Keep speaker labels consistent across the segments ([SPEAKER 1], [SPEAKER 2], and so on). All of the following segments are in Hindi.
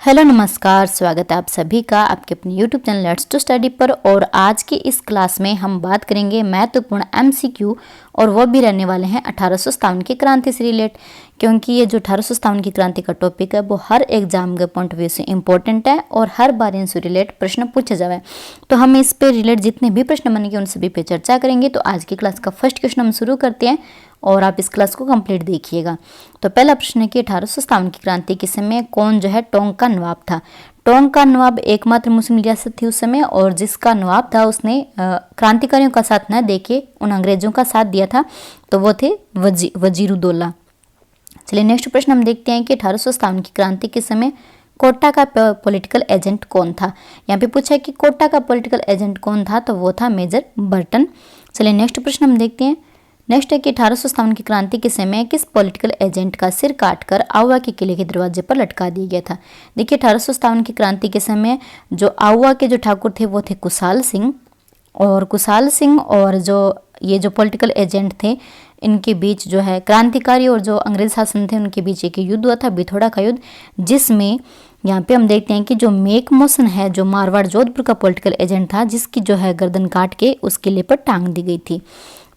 [SPEAKER 1] हेलो नमस्कार, स्वागत है आप सभी का आपके अपने YouTube channel let's to study पर। और आज की इस क्लास में हम बात करेंगे महत्वपूर्ण एमसीक्यू और वो भी रहने वाले हैं 1857 की क्रांति से रिलेट, क्योंकि ये जो 1857 की क्रांति का टॉपिक है वो हर एग्जाम के पॉइंट ऑफ व्यू से इम्पोर्टेंट है और हर बार इनसे रिलेट प्रश्न पूछे जाए। तो हम इस पे रिलेट जितने भी प्रश्न बनेंगे उन सभी पे चर्चा करेंगे। तो आज की क्लास का फर्स्ट क्वेश्चन हम शुरू करते हैं और आप इस क्लास को कंप्लीट देखिएगा। तो पहला प्रश्न है कि 1857 की क्रांति के समय कौन जो है टोंक का नवाब था। टोंक का नवाब एकमात्र मुस्लिम रियासत थी उस समय, और जिसका नवाब था उसने क्रांतिकारियों का साथ न देके उन अंग्रेजों का साथ दिया था, तो वो थे वजीरुद्दौला। चलिए नेक्स्ट प्रश्न हम देखते हैं कि 1857 की क्रांति के समय कोटा का पॉलिटिकल एजेंट कौन था। यहाँ पे पूछा है कि कोटा का पॉलिटिकल एजेंट कौन था, तो वो था मेजर बर्टन। चलिए नेक्स्ट प्रश्न हम देखते हैं। नेक्स्ट है कि 1857 की क्रांति के समय किस पॉलिटिकल एजेंट का सिर काटकर आउवा के किले के दरवाजे पर लटका दिया गया था। देखिए 1857 की क्रांति के समय जो आउवा के जो ठाकुर थे वो थे कुशाल सिंह, और कुशाल सिंह और जो ये जो पॉलिटिकल एजेंट थे इनके बीच जो है क्रांतिकारी और जो अंग्रेज शासन थे उनके बीच एक युद्ध हुआ था, बिथोड़ा का युद्ध, जिसमें यहाँ पे हम देखते हैं कि जो मेक मोहसन है जो मारवाड़ जोधपुर का पॉलिटिकल एजेंट था, जिसकी जो है गर्दन काट के उस किले पर टांग दी गई थी।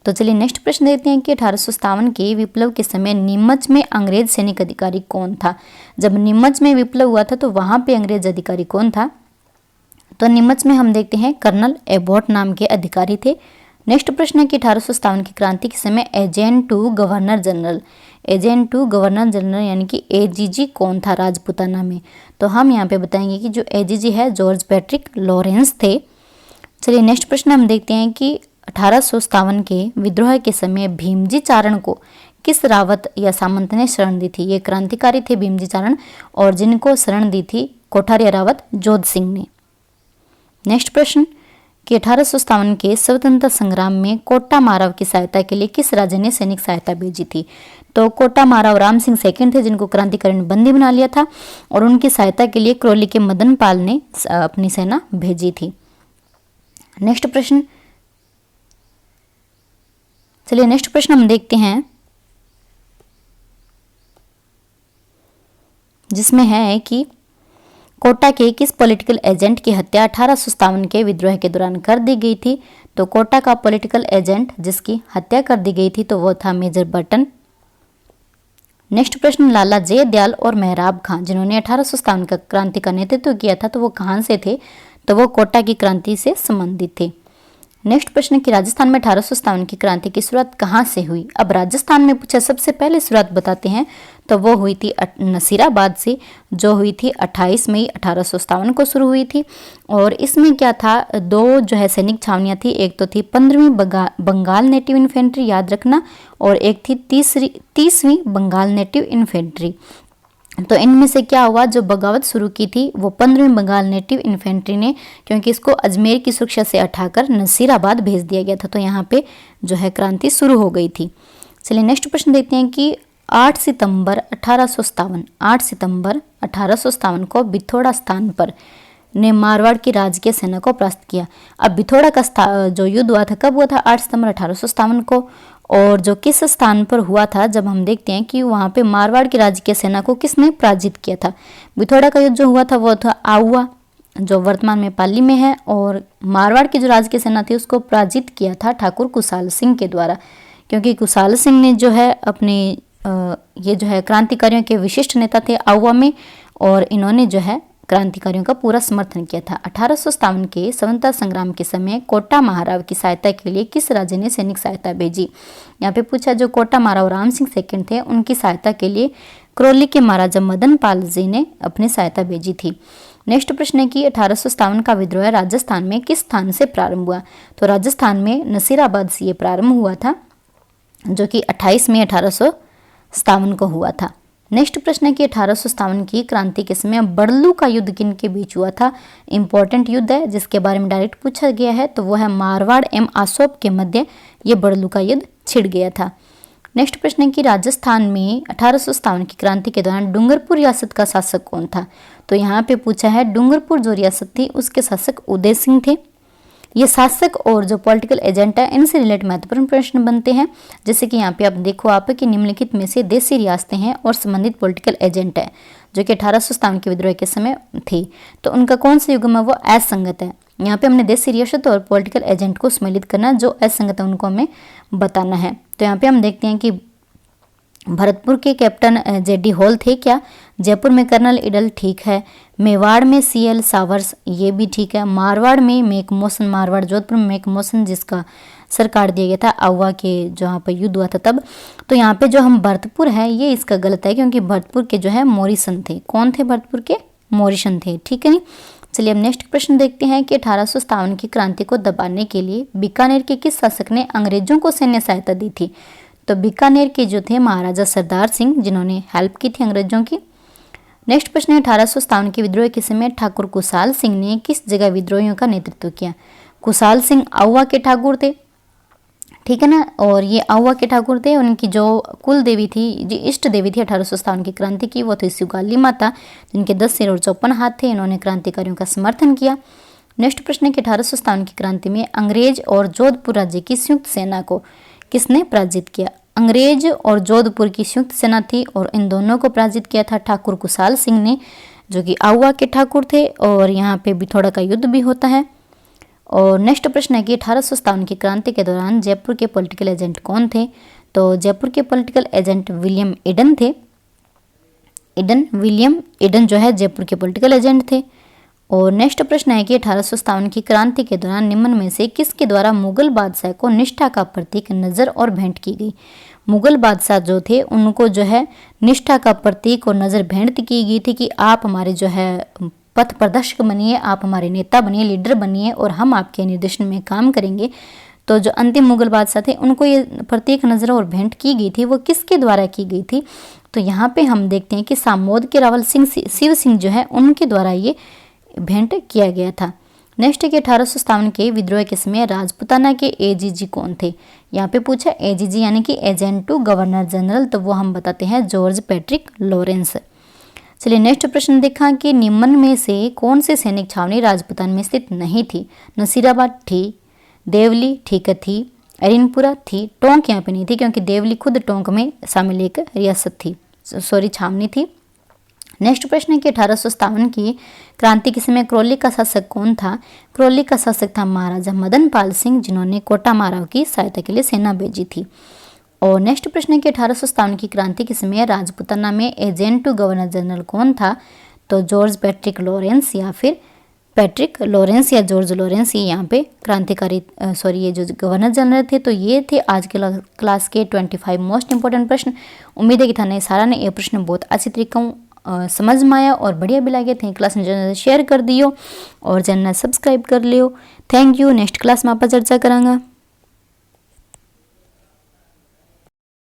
[SPEAKER 1] तो चलिए नेक्स्ट प्रश्न देखते हैं कि 1857 के विप्लव के समय नीमच में अंग्रेज सैनिक अधिकारी कौन था। जब नीमच में विप्लव हुआ था तो वहां पे अंग्रेज अधिकारी कौन था, तो नीमच में हम देखते हैं कर्नल एबॉट नाम के अधिकारी थे। नेक्स्ट प्रश्न है कि 1857 की क्रांति के समय एजेंट टू गवर्नर जनरल यानी कि एजीजी कौन था राजपूताना में, तो हम यहाँ पे बताएंगे कि जो एजीजी है जॉर्ज पैट्रिक लॉरेंस थे। चलिए नेक्स्ट प्रश्न हम देखते हैं कि 1857 के विद्रोह के समय भीमजी चारण को किस रावत या सामंत ने शरण दी थी। ये क्रांतिकारी थे भीमजी चारण, और जिनको शरण दी थी कोठारिया रावत जोध सिंह ने। नेक्स्ट प्रश्न कि 1857 के स्वतंत्रता संग्राम में कोटा माराव की सहायता के लिए किस राज्य ने सैनिक सहायता भेजी थी, तो कोटा माराव राम सिंह सेकंड थे जिनको क्रांतिकारी ने बंदी बना लिया था, और उनकी सहायता के लिए करौली के मदन पाल ने अपनी सेना भेजी थी। नेक्स्ट प्रश्न, चलिए नेक्स्ट प्रश्न हम देखते हैं जिसमें है कि कोटा के किस पॉलिटिकल एजेंट की हत्या 1857 के विद्रोह के दौरान कर दी गई थी, तो कोटा का पॉलिटिकल एजेंट जिसकी हत्या कर दी गई थी तो वो था मेजर बर्टन। नेक्स्ट प्रश्न, लाला जयदयाल और मेहराब खां जिन्होंने 1857 का क्रांति का नेतृत्व किया था तो वो कहाँ से थे, तो वो कोटा की क्रांति से संबंधित थे। नेक्स्ट प्रश्न कि राजस्थान में 1857 की क्रांति की शुरुआत कहाँ से हुई। अब राजस्थान में पूछा सबसे पहले शुरुआत बताते हैं, तो वो हुई थी नसीराबाद से, जो हुई थी 28 मई 1857 को शुरू हुई थी। और इसमें क्या था, दो जो है सैनिक छावनियाँ थी, एक तो थी 15वीं बंगाल नेटिव इन्फेंट्री, याद रखना, और एक थी 30वीं बंगाल नेटिव इन्फेंट्री। तो इनमें से क्या हुआ, जो बगावत शुरू की थी वो 15वीं बंगाल नेटिव इन्फेंट्री ने, क्योंकि इसको अजमेर की सुरक्षा से हटाकर नसीराबाद भेज दिया गया था, तो यहाँ पे जो है क्रांति शुरू हो गई थी। चलिए नेक्स्ट प्रश्न देखते हैं कि 8 सितंबर 1857 को बिथोड़ा स्थान पर ने मारवाड़ की राजकीय सेना को परास्त किया। अब बिथोड़ा का जो युद्ध हुआ था कब हुआ था, 8 सितंबर 1857 को, और जो किस स्थान पर हुआ था, जब हम देखते हैं कि वहाँ पे मारवाड़ की राजकीय सेना को किसने पराजित किया था। बिथोड़ा का युद्ध जो हुआ था वो था आउवा, जो वर्तमान में पाली में है, और मारवाड़ की जो राजकीय सेना थी उसको पराजित किया था ठाकुर कुशाल सिंह के द्वारा, क्योंकि कुशाल सिंह ने जो है अपने ये जो है क्रांतिकारियों के विशिष्ट नेता थे आउवा में, और इन्होंने जो है क्रांतिकारियों का पूरा समर्थन किया था। 1857 के स्वतंत्रता संग्राम के समय कोटा महाराव की सहायता के लिए किस राज्य ने सैनिक सहायता भेजी। यहाँ पे पूछा जो कोटा महाराव राम सिंह सेकंड थे उनकी सहायता के लिए करौली के महाराजा मदन पाल जी ने अपनी सहायता भेजी थी। नेक्स्ट प्रश्न है कि 1857 का विद्रोह राजस्थान में किस स्थान से प्रारंभ हुआ, तो राजस्थान में नसीराबाद से ये प्रारंभ हुआ था, जो कि 28 मई 1857 को हुआ था। नेक्स्ट प्रश्न है कि 1857 की क्रांति के समय बड़लू का युद्ध किन के बीच हुआ था। इंपॉर्टेंट युद्ध है जिसके बारे में डायरेक्ट पूछा गया है, तो वो है मारवाड़ एवं आसोप के मध्य ये बड़लू का युद्ध छिड़ गया था। नेक्स्ट प्रश्न है कि राजस्थान में 1857 की क्रांति के दौरान डूंगरपुर रियासत का शासक कौन था, तो यहाँ पे पूछा है डूंगरपुर जो रियासत थी उसके शासक उदय सिंह थे। ये शासक और जो पॉलिटिकल एजेंट है इनसे रिलेटेड महत्वपूर्ण प्रश्न बनते हैं। जैसे कि यहाँ पे आप देखो आप कि निम्नलिखित में से देशी रियासतें हैं और संबंधित पॉलिटिकल एजेंट है जो कि 1857 के विद्रोह के समय थी, तो उनका कौन सा युग्म है वो असंगत है। यहाँ पे हमने देशी रियासत और पॉलिटिकल एजेंट को सम्मिलित करना, जो असंगत है उनको हमें बताना है। तो यहाँ पे हम देखते हैं कि भरतपुर के कैप्टन जेडी हॉल थे क्या, जयपुर में कर्नल इडल ठीक है, मेवाड़ में सीएल सावर्स ये भी ठीक है, मारवाड़ में मेकमोसन, मारवाड़ जोधपुर में मेकमोसन जिसका सर काट दिया गया था आउवा के जहाँ पर युद्ध हुआ था तब। तो यहाँ पे जो हम भरतपुर है ये इसका गलत है, क्योंकि भरतपुर के जो है मोरिसन थे। कौन थे भरतपुर के? मोरिसन थे, ठीक है नहीं। चलिए अब नेक्स्ट प्रश्न देखते हैं कि 1857 की क्रांति को दबाने के लिए बीकानेर के किस शासक ने अंग्रेजों को सैन्य सहायता दी थी? तो बीकानेर के जो थे महाराजा सरदार सिंह, जिन्होंने हेल्प की थी अंग्रेजों की। नेक्स्ट प्रश्न है 1857 के विद्रोह के समय ठाकुर कुशाल सिंह ने किस जगह विद्रोहियों का नेतृत्व किया? कुशाल सिंह आउवा के ठाकुर थे, ठीक है ना, और ये आउवा के ठाकुर थे। उनकी जो कुल देवी थी, जो इष्ट देवी थी 1857 की क्रांति की, वो थी सुगाली माता, जिनके 10 सिर और 54 हाथ थे। इन्होंने क्रांतिकारियों का समर्थन किया। नेक्स्ट प्रश्न है कि 1857 की क्रांति में अंग्रेज और जोधपुर राज्य की संयुक्त सेना को किसने पराजित किया? अंग्रेज और जोधपुर की संयुक्त सेना थी और इन दोनों को पराजित किया था ठाकुर कुशाल सिंह ने, जो कि आउवा के ठाकुर थे। और यहाँ पे बिथोड़ा का युद्ध भी होता है। और नेक्स्ट प्रश्न है कि 1857 की क्रांति के दौरान जयपुर के पॉलिटिकल एजेंट कौन थे? तो जयपुर के पॉलिटिकल एजेंट विलियम ईडन थे। विलियम ईडन जो है जयपुर के पॉलिटिकल एजेंट थे। और नेक्स्ट प्रश्न है कि 1857 की क्रांति के दौरान निम्न में से किसके द्वारा मुगल बादशाह को निष्ठा का प्रतीक नजर और भेंट की गई? मुगल बादशाह जो थे उनको जो है निष्ठा का प्रतीक और नजर भेंट की गई थी कि आप हमारे जो है पथ प्रदर्शक बनिए, आप हमारे नेता बनिए, लीडर बनिए और हम आपके निर्देशन में काम करेंगे। तो जो अंतिम मुगल बादशाह थे उनको ये प्रतीक नजर और भेंट की गई थी, वो किसके द्वारा की गई थी? तो यहाँ पे हम देखते हैं कि सामोद के रावल सिंह शिव सिंह जो है उनके द्वारा ये भेंट किया गया था। नेक्स्ट है कि 1857 के विद्रोह के समय राजपुताना के एजीजी कौन थे? यहाँ पे पूछा एजीजी यानी कि एजेंट टू गवर्नर जनरल, तो वो हम बताते हैं जॉर्ज पैट्रिक लॉरेंस। चलिए नेक्स्ट प्रश्न देखा कि निम्न में से कौन सी सैनिक छावनी राजपुतान में स्थित नहीं थी? नसीराबाद थी, देवली ठीक थी, अरिनपुरा थी, टोंक यहाँ पे नहीं थी क्योंकि देवली खुद टोंक में शामिल एक रियासत थी, छावनी थी। नेक्स्ट प्रश्न है कि 1857 की क्रांति के समय करौली का शासक कौन था? करौली का शासक था महाराजा मदन पाल सिंह, जिन्होंने कोटा माराव की सहायता के लिए सेना भेजी थी। और नेक्स्ट प्रश्न है कि 1857 की क्रांति के समय राजपुताना में एजेंट टू गवर्नर जनरल कौन था? तो जॉर्ज पैट्रिक लॉरेंस या फिर पैट्रिक लॉरेंस या जॉर्ज लॉरेंस, ये यहाँ पे क्रांतिकारी ये जो गवर्नर जनरल थे। तो ये थे आज के क्लास के 25 मोस्ट इंपॉर्टेंट प्रश्न। उम्मीद है कि थाने सारा ने ये प्रश्न बहुत अच्छी तरीके समझ में आया और बढ़िया भी लगे थे। क्लास में शेयर कर दियो और चैनल सब्सक्राइब कर लियो। Thank you. नेक्स्ट क्लास में आप चर्चा करांगा।